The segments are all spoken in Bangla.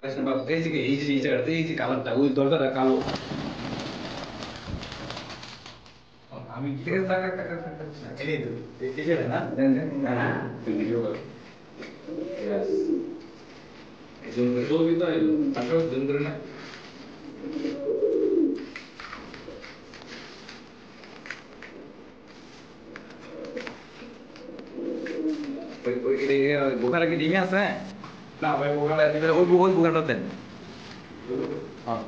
এই জায়গাটা এই যে কালারটা ওই দরজাটা কালো আমি ঠিক আছে এই তো এই জায়গাটা না দেন দেন হ্যাঁ ভিডিও কর यस জুম করে জুম দিতে হয় তারপর জুম করে না ওই বোকারা কি ডিমে আছে না ভাই বোকারা ওই বোকাটা দেন হ্যাঁ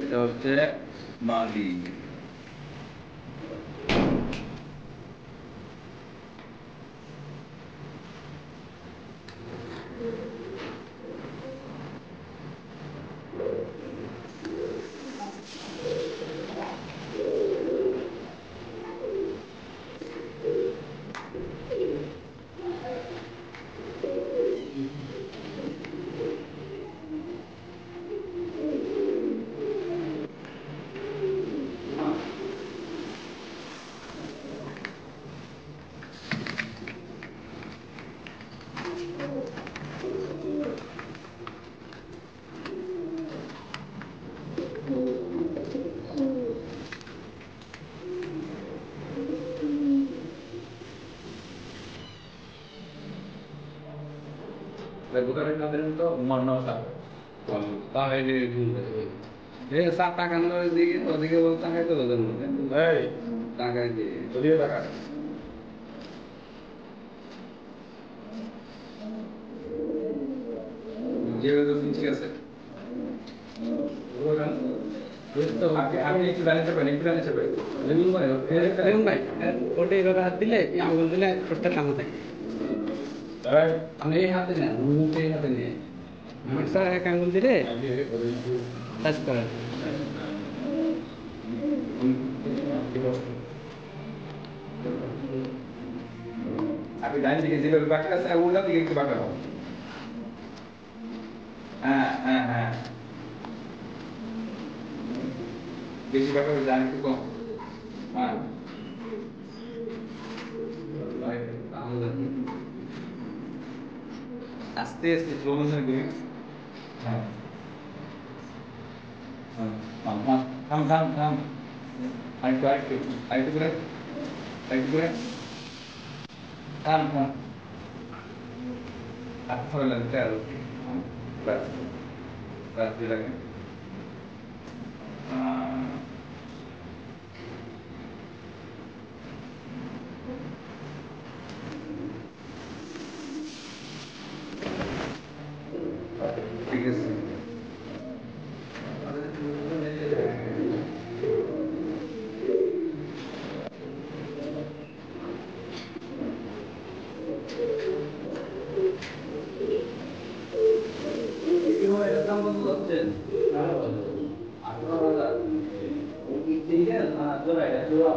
এটা হচ্ছে মালি বোকারা না দেন তো মন তাহলে এ সাত টাকা না দিকে ওদিকে বলতে টাকা তো দেন এই টাকা দিয়ে ওদিকে টাকা যেগুলো ঠিক আছে আপনি একটু জানিতে পারেন একটু জানিতে পারেন দেখুন ভাই ওটা এভাবে হাত দিলে আঙুল দিলে ঠোঁটটা টানা থাকে আমি এই হাতে নেন মুখে এই হাতে নিয়ে স্যার এক আঙুল দিলে টাচ করেন আপনি ডাইন দিকে যেভাবে বাঁকা আছে উল্টা দিকে একটু বাঁকা হবে হ্যাঁ হ্যাঁ হ্যাঁ বেশি বাঁকা হলে ডান একটু কম হ্যাঁ আস্তে আস্তে স্লো মোশনে দিবি হ্যাঁ থাম থাম থাম থাম থাম আরেকটু আরেকটু আরেকটু করে আরেকটু করে থাম থাম হাত ধরে লাগতে আর ব্যাস ব্যাস দিয়ে লাগে ঠিক আছে দাম কত যাচ্ছেন 18,000 ঠিক আছে না জোড়া জোড়া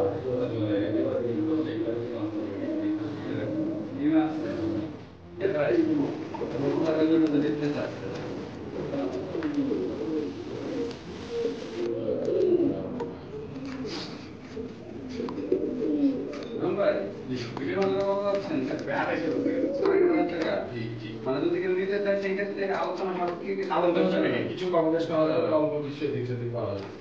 মানে যদি কেউ নিতে চায় সেই ক্ষেত্রে আলোচনা কিছু কম বেশ অল্প কিছু দিক থেকে পাওয়া যাবে